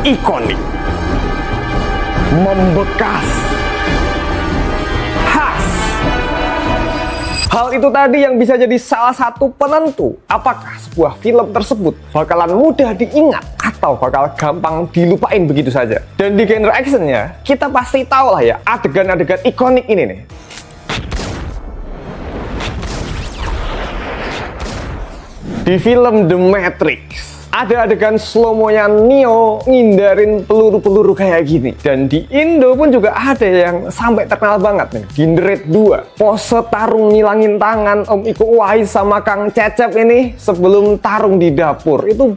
ikonik, membekas, khas. Hal itu tadi yang bisa jadi salah satu penentu apakah sebuah film tersebut bakalan mudah diingat atau bakal gampang dilupain begitu saja. Dan di genre actionnya, kita pasti tahu lah ya adegan-adegan ikonik ini nih. Di film The Matrix, ada adegan slow-monya Neo ngindarin peluru-peluru kayak gini. Dan di Indo pun juga ada yang sampai terkenal banget nih. Di The Raid 2, pose tarung ngilangin tangan Om Iko Uwais sama Kang Cecep ini sebelum tarung di dapur. Itu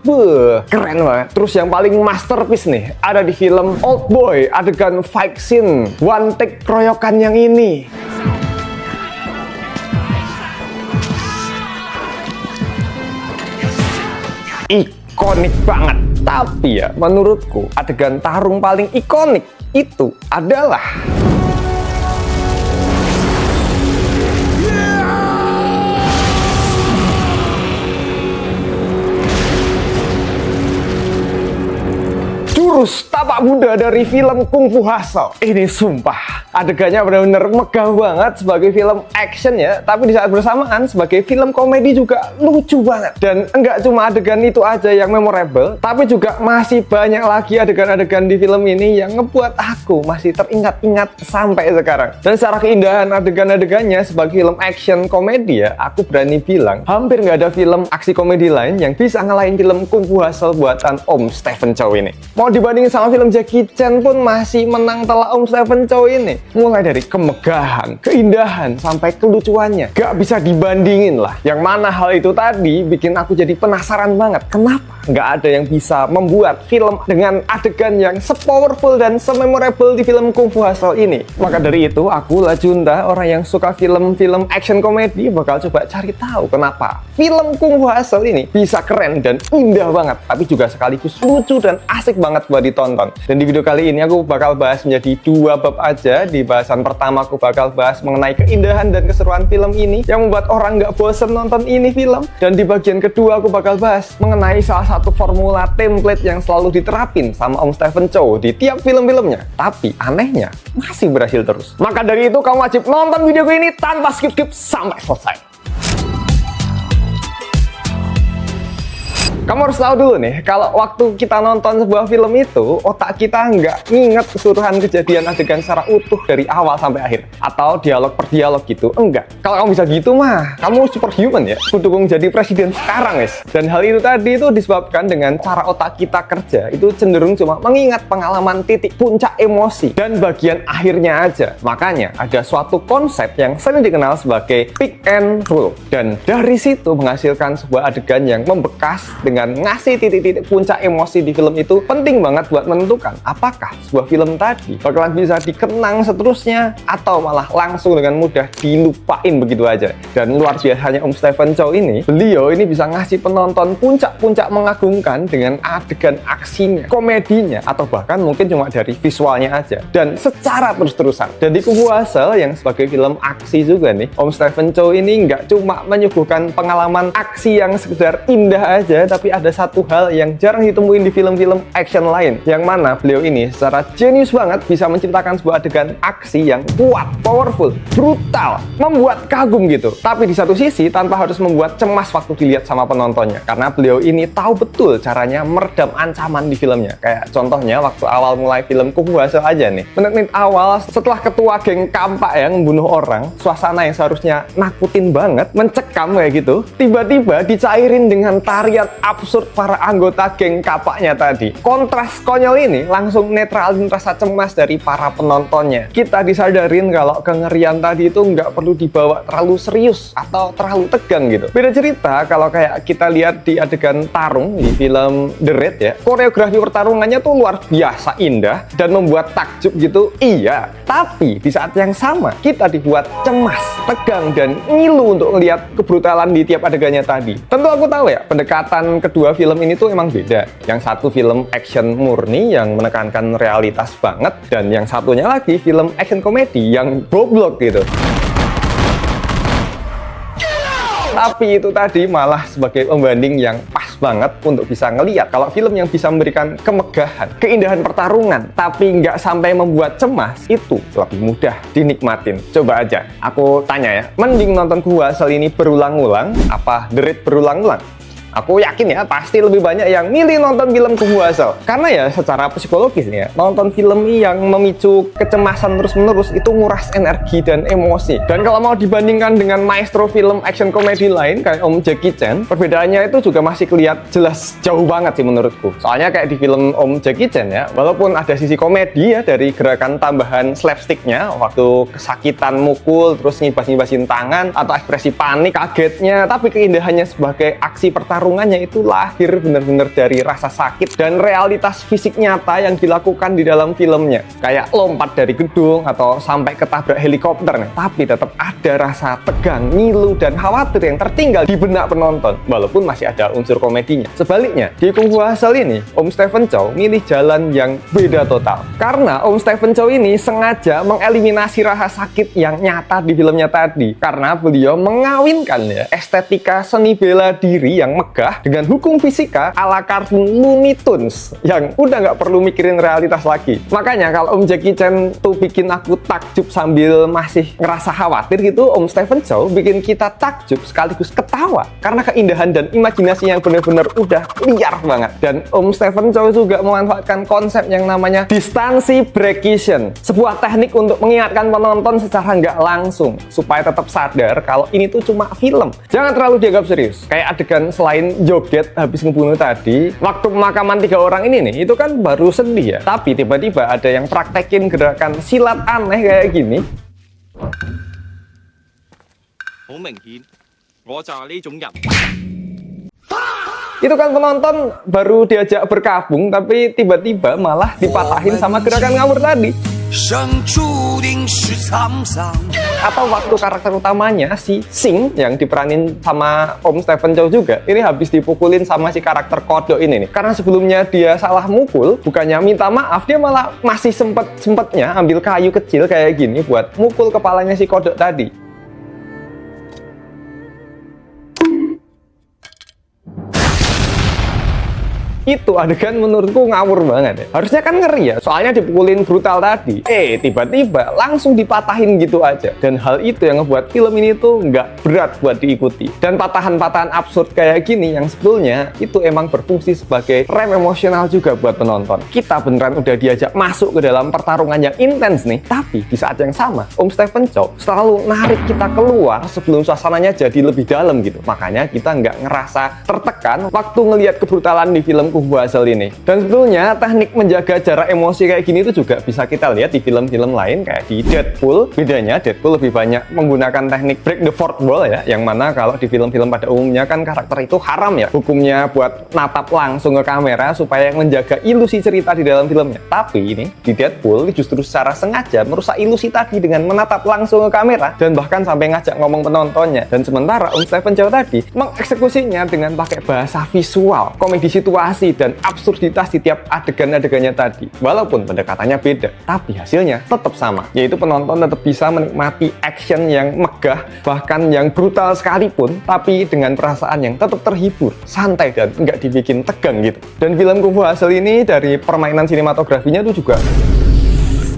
keren banget. Terus yang paling masterpiece nih, ada di film Old Boy, adegan fight scene, one take keroyokan yang ini. Ikonik banget. Tapi ya menurutku adegan tarung paling ikonik itu adalah jurus tapak Buddha dari film Kung Fu Hustle. Ini sumpah adegannya benar-benar megah banget sebagai film action ya, tapi di saat bersamaan sebagai film komedi juga lucu banget. Dan enggak cuma adegan itu aja yang memorable, tapi juga masih banyak lagi adegan-adegan di film ini yang ngebuat aku masih teringat-ingat sampai sekarang. Dan secara keindahan adegan-adegannya sebagai film action komedi ya, aku berani bilang hampir nggak ada film aksi komedi lain yang bisa ngalahin film Kung Fu Hustle buatan Om Stephen Chow ini. Mau dibandingin sama film Jackie Chan pun masih menang telak Om Stephen Chow ini. Mulai dari kemegahan, keindahan, sampai kelucuannya, gak bisa dibandingin lah. Yang mana hal itu tadi bikin aku jadi penasaran banget. Kenapa gak ada yang bisa membuat film dengan adegan yang se-powerful dan se-memorable di film Kung Fu Hustle ini? Maka dari itu, aku Lajunta, orang yang suka film-film action komedi, bakal coba cari tahu kenapa film Kung Fu Hustle ini bisa keren dan indah banget, tapi juga sekaligus lucu dan asik banget buat ditonton. Dan di video kali ini aku bakal bahas menjadi dua bab aja. Di bahasan pertama aku bakal bahas mengenai keindahan dan keseruan film ini yang membuat orang nggak bosen nonton ini film. Dan di bagian kedua aku bakal bahas mengenai salah satu formula template yang selalu diterapin sama Om Stephen Chow di tiap film-filmnya, tapi anehnya masih berhasil terus. Maka dari itu kamu wajib nonton video ini tanpa skip-skip sampai selesai. Kamu harus tahu dulu nih, kalau waktu kita nonton sebuah film itu, otak kita nggak nginget keseluruhan kejadian adegan secara utuh dari awal sampai akhir. Atau dialog per dialog gitu, enggak. Kalau kamu bisa gitu mah, kamu superhuman ya. Kudukung jadi presiden sekarang guys. Dan hal itu tadi itu disebabkan dengan cara otak kita kerja, itu cenderung cuma mengingat pengalaman titik puncak emosi dan bagian akhirnya aja. Makanya ada suatu konsep yang sering dikenal sebagai pick and roll. Dan dari situ menghasilkan sebuah adegan yang membekas dengan ngasih titik-titik puncak emosi di film itu penting banget buat menentukan apakah sebuah film tadi bakalan bisa dikenang seterusnya atau malah langsung dengan mudah dilupain begitu aja. Dan luar biasanya Om Stephen Chow ini, beliau ini bisa ngasih penonton puncak-puncak mengagumkan dengan adegan aksinya, komedinya, atau bahkan mungkin cuma dari visualnya aja dan secara terus-terusan. Dan di Kung Fu Hustle yang sebagai film aksi juga nih, Om Stephen Chow ini nggak cuma menyuguhkan pengalaman aksi yang sekedar indah aja, tapi ada satu hal yang jarang ditemuin di film-film action lain, yang mana beliau ini secara jenius banget bisa menciptakan sebuah adegan aksi yang kuat, powerful, brutal, membuat kagum gitu. Tapi di satu sisi tanpa harus membuat cemas waktu dilihat sama penontonnya, karena beliau ini tahu betul caranya meredam ancaman di filmnya. Kayak contohnya waktu awal mulai film Kung Fu Hustle aja nih, menit-menit awal setelah ketua geng kampak yang membunuh orang, suasana yang seharusnya nakutin banget, mencekam kayak gitu, tiba-tiba dicairin dengan tarian absurd para anggota geng kapaknya tadi. Kontras konyol ini langsung netralin rasa cemas dari para penontonnya. Kita disadarin kalau kengerian tadi itu nggak perlu dibawa terlalu serius atau terlalu tegang gitu. Beda cerita kalau kayak kita lihat di adegan tarung di film The Raid ya, koreografi pertarungannya tuh luar biasa indah dan membuat takjub gitu, iya. Tapi di saat yang sama kita dibuat cemas, tegang, dan ngilu untuk melihat kebrutalan di tiap adegannya tadi. Tentu aku tahu ya, pendekatan kedua film ini tuh emang beda. Yang satu film action murni yang menekankan realitas banget, dan yang satunya lagi film action komedi yang goblok gitu. Tapi itu tadi malah sebagai pembanding yang pas banget untuk bisa ngeliat kalau film yang bisa memberikan kemegahan, keindahan pertarungan, tapi nggak sampai membuat cemas, itu lebih mudah dinikmatin. Coba aja, aku tanya ya, mending nonton Gua Asal ini berulang-ulang, apa The Raid berulang-ulang? Aku yakin ya, pasti lebih banyak yang milih nonton film Gua Asal. Karena ya secara psikologis nih ya, nonton film yang memicu kecemasan terus-menerus itu nguras energi dan emosi. Dan kalau mau dibandingkan dengan maestro film action komedi lain kayak Om Jackie Chan, perbedaannya itu juga masih kelihatan jelas jauh banget sih menurutku. Soalnya kayak di film Om Jackie Chan ya, walaupun ada sisi komedi ya dari gerakan tambahan slapsticknya, waktu kesakitan mukul, terus ngibas-ngibasin tangan, atau ekspresi panik, kagetnya, tapi keindahannya sebagai aksi pertarungan itu lahir benar-benar dari rasa sakit dan realitas fisik nyata yang dilakukan di dalam filmnya. Kayak lompat dari gedung atau sampai ketabrak helikopter nih. Tapi tetap ada rasa tegang, ngilu, dan khawatir yang tertinggal di benak penonton. Walaupun masih ada unsur komedinya. Sebaliknya, di Kung Fu Hustle ini, Om Stephen Chow milih jalan yang beda total. Karena Om Stephen Chow ini sengaja mengeliminasi rasa sakit yang nyata di filmnya tadi. Karena beliau mengawinkan ya estetika seni bela diri yang megah dengan hukum fisika ala kartun Looney Tunes yang udah nggak perlu mikirin realitas lagi. Makanya kalau Om Jackie Chan tuh bikin aku takjub sambil masih ngerasa khawatir gitu, Om Stephen Chow bikin kita takjub sekaligus ketawa karena keindahan dan imajinasi yang benar-benar udah liar banget. Dan Om Stephen Chow juga memanfaatkan konsep yang namanya distansi breakation, sebuah teknik untuk mengingatkan penonton secara nggak langsung supaya tetap sadar kalau ini tuh cuma film. Jangan terlalu dianggap serius. Kayak adegan selain joget habis ngebunuh tadi, waktu pemakaman 3 orang ini nih, itu kan baru sedih ya. Tapi tiba-tiba ada yang praktekin gerakan silat aneh kayak gini. Itu kan penonton baru diajak berkabung, tapi tiba-tiba malah dipatahin sama gerakan ngawur tadi. Atau waktu karakter utamanya si Sing yang diperanin sama Om Stephen Chow juga, ini habis dipukulin sama si karakter kodok ini nih. Karena sebelumnya dia salah mukul, bukannya minta maaf, dia malah masih sempet-sempetnya ambil kayu kecil kayak gini buat mukul kepalanya si kodok tadi. Itu adegan menurutku ngawur banget ya. Harusnya kan ngeri ya, soalnya dipukulin brutal tadi. Tiba-tiba langsung dipatahin gitu aja. Dan hal itu yang ngebuat film ini tuh nggak berat buat diikuti. Dan patahan-patahan absurd kayak gini yang sebetulnya itu emang berfungsi sebagai rem emosional juga buat penonton. Kita beneran udah diajak masuk ke dalam pertarungan yang intens nih. Tapi di saat yang sama, Om Stephen Chow selalu narik kita keluar sebelum suasananya jadi lebih dalam gitu. Makanya kita nggak ngerasa tertekan waktu ngelihat kebrutalan di film Gua Asal ini. Dan sebetulnya teknik menjaga jarak emosi kayak gini itu juga bisa kita lihat di film-film lain kayak di Deadpool. Bedanya Deadpool lebih banyak menggunakan teknik break the fourth wall ya, yang mana kalau di film-film pada umumnya kan karakter itu haram ya hukumnya buat natap langsung ke kamera supaya menjaga ilusi cerita di dalam filmnya. Tapi ini di Deadpool justru secara sengaja merusak ilusi tadi dengan menatap langsung ke kamera dan bahkan sampai ngajak ngomong penontonnya. Dan sementara Om Stephen Chow tadi mengeksekusinya dengan pakai bahasa visual, komedi situasi dan absurditas di tiap adegan-adegannya tadi. Walaupun pendekatannya beda, tapi hasilnya tetap sama, yaitu penonton tetap bisa menikmati action yang megah, bahkan yang brutal sekalipun, tapi dengan perasaan yang tetap terhibur, santai, dan nggak dibikin tegang gitu. Dan film Kung Fu Hustle ini dari permainan sinematografinya itu juga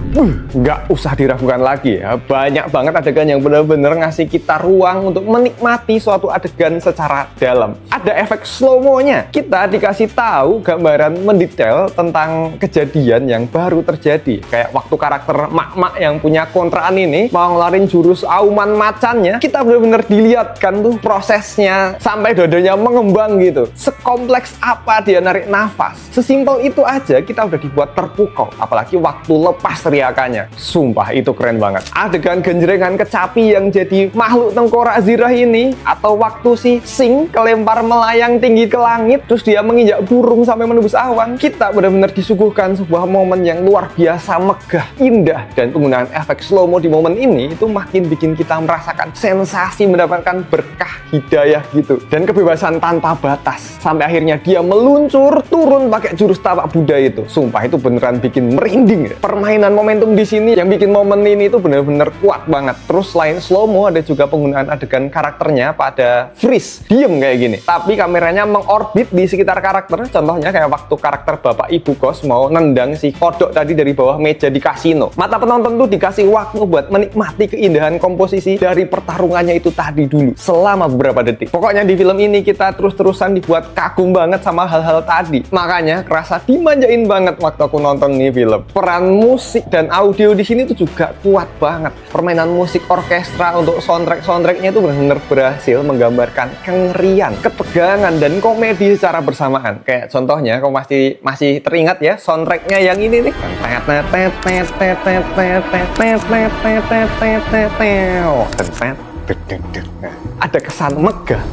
nggak usah diragukan lagi ya. Banyak banget adegan yang benar-benar ngasih kita ruang untuk menikmati suatu adegan secara dalam. Ada efek slow-mo-nya. Kita dikasih tahu gambaran mendetail tentang kejadian yang baru terjadi. Kayak waktu karakter mak-mak yang punya kontraan ini mau ngelarin jurus auman macannya, kita benar-benar dilihatkan tuh prosesnya sampai dodonya mengembang gitu. Sekompleks apa dia narik nafas. Sesimpel itu aja kita udah dibuat terpukau. Apalagi waktu lepas teriakannya. Sumpah itu keren banget. Adegan genjrengan kecapi yang jadi makhluk tengkorak zirah ini, atau waktu si Sing kelempar melayang tinggi ke langit terus dia menginjak burung sampai menembus awan, kita benar-benar disuguhkan sebuah momen yang luar biasa megah, indah. Dan penggunaan efek slow-mo di momen ini itu makin bikin kita merasakan sensasi mendapatkan berkah hidayah gitu dan kebebasan tanpa batas. Sampai akhirnya dia meluncur turun pakai jurus tapak Buddha itu. Sumpah itu beneran bikin merinding ya. Permainan momentum di sini yang bikin momen ini itu bener-bener kuat banget. Terus selain slow-mo, ada juga penggunaan adegan karakternya pada freeze, diem kayak gini. Tapi kameranya mengorbit di sekitar karakter. Contohnya kayak waktu karakter bapak ibu kos mau nendang si kodok tadi dari bawah meja di kasino. Mata penonton tuh dikasih waktu buat menikmati keindahan komposisi dari pertarungannya itu tadi dulu selama beberapa detik. Pokoknya di film ini kita terus-terusan dibuat kagum banget sama hal-hal tadi. Makanya kerasa dimanjain banget waktu aku nonton nih film. Peran musik dan audio di sini tuh juga kuat banget. Permainan musik orkestra untuk soundtracknya itu benar-benar berhasil menggambarkan kengerian, ketegangan, dan komedi secara bersamaan. Kayak contohnya, kamu masih teringat ya soundtracknya yang ini nih. Ada kesan megah,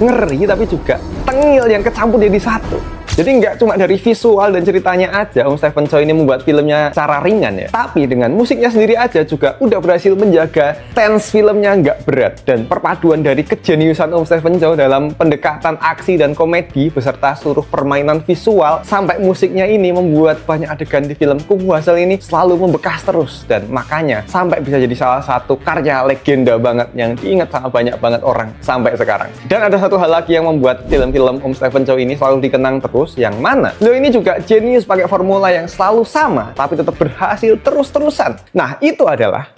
ngeri, tapi juga tengil yang kecampur jadi satu. Jadi nggak cuma dari visual dan ceritanya aja Om Stephen Chow ini membuat filmnya secara ringan ya, tapi dengan musiknya sendiri aja juga udah berhasil menjaga tense filmnya nggak berat. Dan perpaduan dari kejeniusan Om Stephen Chow dalam pendekatan aksi dan komedi beserta seluruh permainan visual sampai musiknya ini membuat banyak adegan di film Kung Fu Hustle ini selalu membekas terus, dan makanya sampai bisa jadi salah satu karya legenda banget yang diingat sama banyak banget orang sampai sekarang. Dan ada satu hal lagi yang membuat film-film Om Stephen Chow ini selalu dikenang terus, yang mana beliau ini juga jenius pakai formula yang selalu sama tapi tetap berhasil terus-terusan. Nah, itu adalah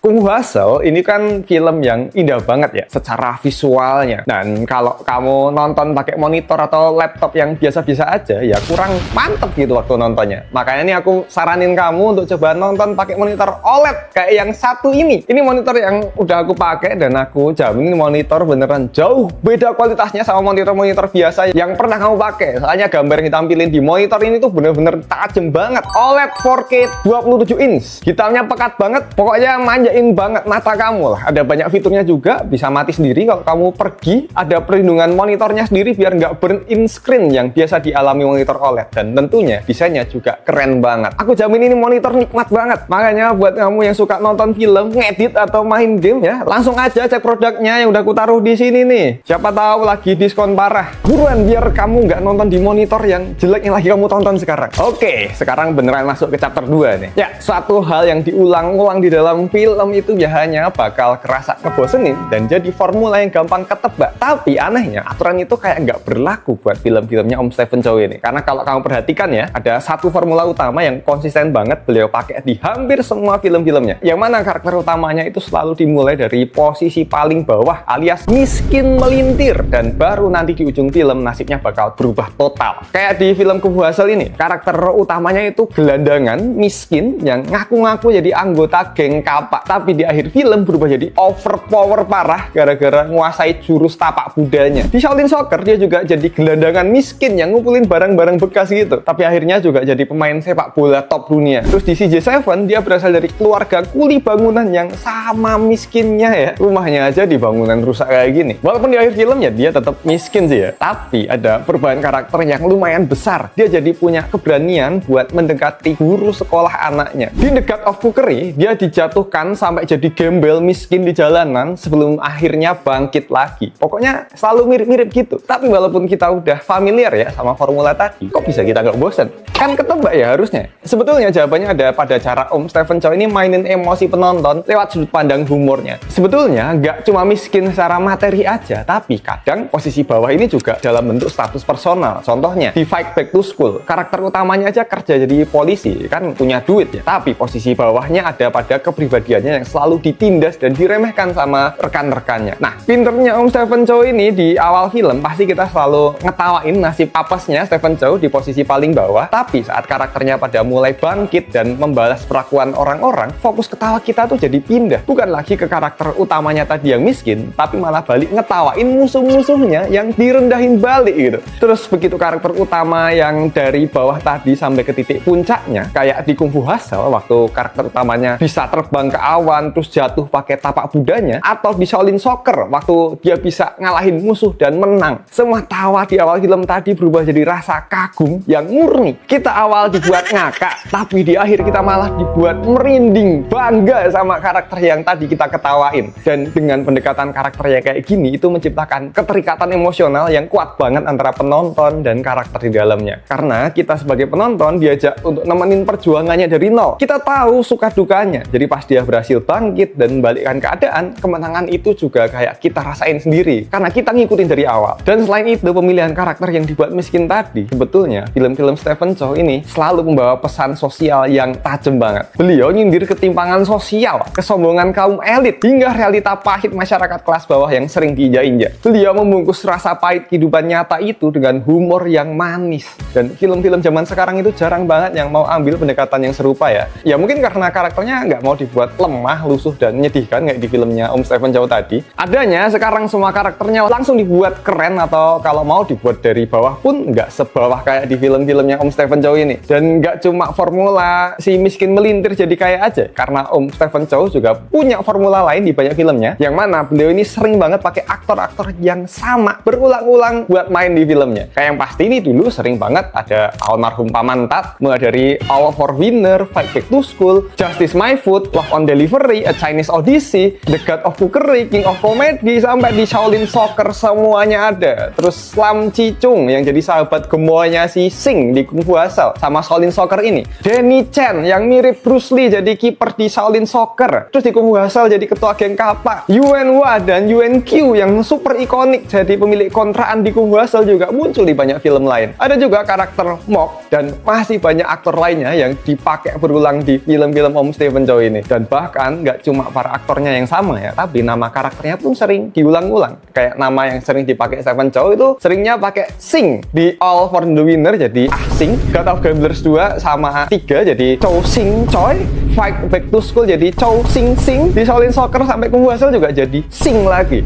Kung Fu Hustle. Ini kan film yang indah banget ya secara visualnya. Dan kalau kamu nonton pakai monitor atau laptop yang biasa-biasa aja, ya kurang mantep gitu waktu nontonnya. Makanya ini aku saranin kamu untuk coba nonton pakai monitor OLED kayak yang satu ini. Ini monitor yang udah aku pakai dan aku jamin ini monitor beneran jauh beda kualitasnya sama monitor-monitor biasa yang pernah kamu pakai. Soalnya gambar yang ditampilin di monitor ini tuh bener-bener tajam banget. OLED 4K 27 inch. Hitamnya pekat banget. Pokoknya manja banget mata kamu lah. Ada banyak fiturnya juga, bisa mati sendiri kalau kamu pergi. Ada perlindungan monitornya sendiri biar nggak burn in screen yang biasa dialami monitor OLED. Dan tentunya desainnya juga keren banget. Aku jamin ini monitor nikmat banget. Makanya buat kamu yang suka nonton film, ngedit atau main game ya, langsung aja cek produknya yang udah aku taruh di sini nih. Siapa tahu lagi diskon parah. Buruan biar kamu nggak nonton di monitor yang jelek yang lagi kamu tonton sekarang. Oke, sekarang beneran masuk ke chapter 2 nih. Ya, suatu hal yang diulang-ulang di dalam film itu biasanya bakal kerasa ngebosenin dan jadi formula yang gampang ketebak. Tapi anehnya aturan itu kayak nggak berlaku buat film-filmnya Om Stephen Chow ini. Karena kalau kamu perhatikan ya, ada satu formula utama yang konsisten banget beliau pakai di hampir semua film-filmnya. Yang mana karakter utamanya itu selalu dimulai dari posisi paling bawah alias miskin melintir, dan baru nanti di ujung film nasibnya bakal berubah total. Kayak di film Kung Fu Hustle ini, karakter utamanya itu gelandangan, miskin, yang ngaku-ngaku jadi anggota geng kapak. Tapi di akhir film berubah jadi overpower parah gara-gara menguasai jurus tapak budanya. Di Shaolin Soccer dia juga jadi gelandangan miskin yang ngumpulin barang-barang bekas gitu. Tapi akhirnya juga jadi pemain sepak bola top dunia. Terus di CJ7 dia berasal dari keluarga kuli bangunan yang sama miskinnya ya. Rumahnya aja di bangunan rusak kayak gini. Walaupun di akhir filmnya dia tetap miskin sih ya. Tapi ada perubahan karakter yang lumayan besar. Dia jadi punya keberanian buat mendekati guru sekolah anaknya. Di The God of Cookery dia dijatuhkan sampai jadi gembel miskin di jalanan sebelum akhirnya bangkit lagi. Pokoknya selalu mirip-mirip gitu. Tapi walaupun kita udah familiar ya sama formula tadi, kok bisa kita nggak bosen? Kan ketebak ya harusnya. Sebetulnya jawabannya ada pada cara Om Stephen Chow ini mainin emosi penonton lewat sudut pandang humornya. Sebetulnya nggak cuma miskin secara materi aja, tapi kadang posisi bawah ini juga dalam bentuk status personal. Contohnya di Fight Back to School, karakter utamanya aja kerja jadi polisi, kan punya duit ya. Tapi posisi bawahnya ada pada kepribadiannya yang selalu ditindas dan diremehkan sama rekan-rekannya. Nah, pinternya Om Stephen Chow ini di awal film pasti kita selalu ngetawain nasib apesnya Stephen Chow di posisi paling bawah. Tapi saat karakternya pada mulai bangkit dan membalas perlakuan orang-orang, fokus ketawa kita tuh jadi pindah. Bukan lagi ke karakter utamanya tadi yang miskin, tapi malah balik ngetawain musuh-musuhnya yang direndahin balik gitu. Terus begitu karakter utama yang dari bawah tadi sampai ke titik puncaknya, kayak di Kung Fu Hustle waktu karakter utamanya bisa terbang ke awan lawan terus jatuh pakai tapak budanya, atau di Shaolin Soccer waktu dia bisa ngalahin musuh dan menang. Semua tawa di awal film tadi berubah jadi rasa kagum yang murni. Kita awal dibuat ngakak, tapi di akhir kita malah dibuat merinding, bangga sama karakter yang tadi kita ketawain. Dan dengan pendekatan karakternya kayak gini, itu menciptakan keterikatan emosional yang kuat banget antara penonton dan karakter di dalamnya. Karena kita sebagai penonton diajak untuk nemenin perjuangannya dari nol. Kita tahu suka dukanya. Jadi pas dia berhasil bangkit dan membalikkan keadaan, kemenangan itu juga kayak kita rasain sendiri. Karena kita ngikutin dari awal. Dan selain itu, pemilihan karakter yang dibuat miskin tadi, sebetulnya film-film Stephen Chow ini selalu membawa pesan sosial yang tajam banget. Beliau nyindir ketimpangan sosial, kesombongan kaum elit, hingga realita pahit masyarakat kelas bawah yang sering diinjak-injak. Beliau membungkus rasa pahit kehidupan nyata itu dengan humor yang manis. Dan film-film zaman sekarang itu jarang banget yang mau ambil pendekatan yang serupa ya. Ya mungkin karena karakternya nggak mau dibuat lemah, lusuh, dan menyedihkan kayak di filmnya Om Stephen Chow tadi. Adanya sekarang semua karakternya langsung dibuat keren, atau kalau mau dibuat dari bawah pun nggak sebawah kayak di film-filmnya Om Stephen Chow ini. Dan nggak cuma formula si miskin melintir jadi kaya aja, karena Om Stephen Chow juga punya formula lain di banyak filmnya, yang mana beliau ini sering banget pakai aktor-aktor yang sama berulang-ulang buat main di filmnya. Kayak yang pasti ini dulu sering banget ada almarhum Paman Tat, mulai dari All for Winner, Fight Back to School, Justice My Food, Love on Delivery, A Chinese Odyssey, The God of Cookery, King of Comedy, sampai di Shaolin Soccer semuanya ada. Terus Lam Chi Chung yang jadi sahabat gemoynya si Sing di Kung Fu Hustle sama Shaolin Soccer ini. Danny Chen yang mirip Bruce Lee jadi kiper di Shaolin Soccer. Terus di Kung Fu Hustle jadi ketua geng Kappa. Yuan Hua dan Yuan Q yang super ikonik jadi pemilik kontrakan di Kung Fu Hustle juga muncul di banyak film lain. Ada juga karakter Mok dan masih banyak aktor lainnya yang dipakai berulang di film-film Om Stephen Chow ini. Dan bahkan nggak cuma para aktornya yang sama ya, tapi nama karakternya pun sering diulang-ulang. Kayak nama yang sering dipakai Stephen Chow itu seringnya pakai Sing di All for the Winner jadi Ah Sing, God of Gamblers 2 sama 3 jadi Chow Sing Choi, Fight Back to School jadi Chow Sing Sing, di Shaolin Soccer sampai Kung Fu Hustle juga jadi Sing lagi.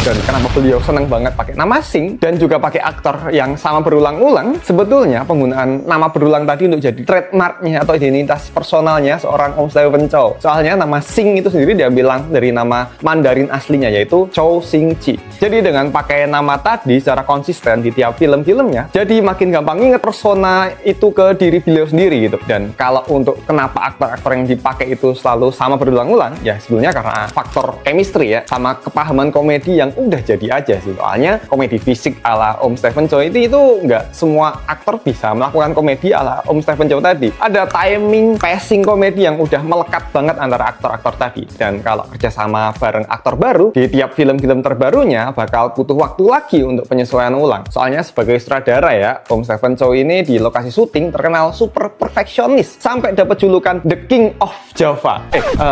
Dan kenapa beliau senang banget pakai nama Sing dan juga pakai aktor yang sama berulang-ulang? Sebetulnya penggunaan nama berulang tadi untuk jadi trademarknya atau identitas personalnya seorang Om Stephen Chow. Soalnya nama Sing itu sendiri diambil dari nama Mandarin aslinya, yaitu Chow Sing Chi. Jadi dengan pakai nama tadi secara konsisten di tiap film-filmnya, jadi makin gampang inget persona itu ke diri beliau sendiri gitu. Dan kalau untuk kenapa aktor-aktor yang dipakai itu selalu sama berulang-ulang, ya sebetulnya karena faktor chemistry ya, sama kepahaman komedi yang udah jadi aja sih. Soalnya komedi fisik ala Om Stephen Chow itu nggak semua aktor bisa melakukan komedi ala Om Stephen Chow tadi. Ada timing, pacing komedi yang udah melekat banget antara aktor-aktor tadi. Dan kalau kerjasama bareng aktor baru, di tiap film-film terbarunya bakal butuh waktu lagi untuk penyesuaian ulang. Soalnya sebagai sutradara ya, Om Stephen Chow ini di lokasi syuting terkenal super perfeksionis, sampai dapat julukan The King of Java.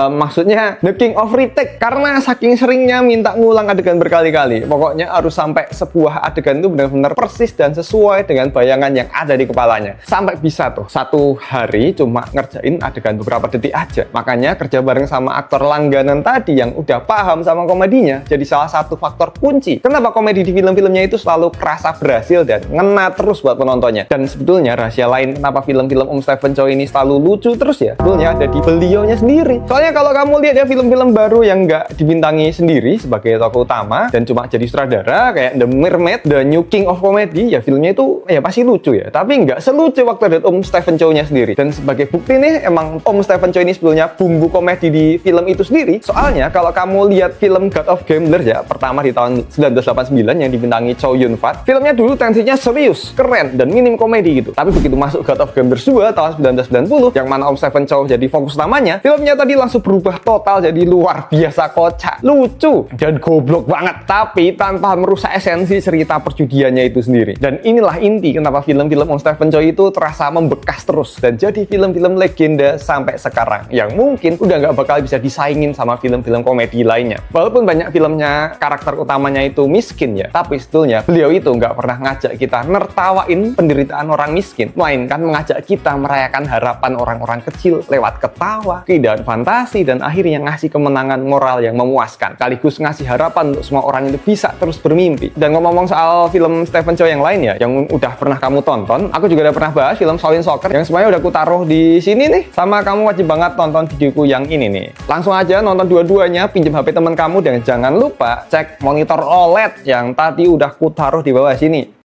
Maksudnya The King of Retake, karena saking seringnya minta ngulang adegan berkali-kali. Pokoknya harus sampai sebuah adegan itu benar-benar persis dan sesuai dengan bayangan yang ada di kepalanya. Sampai bisa tuh satu hari cuma ngerjain adegan beberapa detik aja. Makanya kerja bareng sama aktor langganan tadi yang udah paham sama komedinya jadi salah satu faktor kunci kenapa komedi di film-filmnya itu selalu kerasa berhasil dan ngena terus buat penontonnya. Dan sebetulnya rahasia lain kenapa film-film Om Stephen Chow ini selalu lucu terus ya, sebetulnya ada di beliaunya sendiri. Soalnya kalau kamu lihat ya film-film baru yang nggak dibintangi sendiri sebagai tokoh utama dan cuma jadi sutradara kayak The Mermaid, The New King of Comedy, ya filmnya itu ya pasti lucu ya, tapi nggak selucu waktu ada Om Stephen Chow-nya sendiri. Dan sebagai bukti nih, emang Om Stephen Chow ini sebetulnya bumbu komedi di film itu sendiri. Soalnya kalau kamu lihat film God of Gamblers ya, pertama di tahun 1989 yang dibintangi Chow Yun Fat, filmnya dulu tensinya serius, keren, dan minim komedi gitu. Tapi begitu masuk God of Gamblers 2 tahun 1990, yang mana Om Stephen Chow jadi fokus utamanya, filmnya tadi langsung berubah total jadi luar biasa kocak, lucu, dan goblok banget, tapi tanpa merusak esensi cerita perjudiannya itu sendiri. Dan inilah inti kenapa film-film Om Stephen Chow itu terasa membekas terus dan jadi film-film legenda sampai sekarang, yang mungkin udah nggak bakal bisa disaingin sama film-film komedi lainnya. Walaupun banyak filmnya karakter utamanya itu miskin ya, tapi sebetulnya beliau itu nggak pernah ngajak kita nertawain penderitaan orang miskin, melainkan melainkan mengajak kita merayakan harapan orang-orang kecil lewat ketawa, keindahan fantasi, dan akhirnya ngasih kemenangan moral yang memuaskan, sekaligus ngasih harapan untuk semua orang itu bisa terus bermimpi. Dan ngomong-ngomong soal film Stephen Chow yang lain ya, yang udah pernah kamu tonton, aku juga udah pernah bahas film Shaolin Soccer yang semuanya udah aku taruh di sini nih. Sama kamu wajib banget tonton videoku yang ini nih. Langsung aja nonton dua-duanya, pinjam HP teman kamu, dan jangan lupa cek monitor OLED yang tadi udah ku taruh di bawah sini.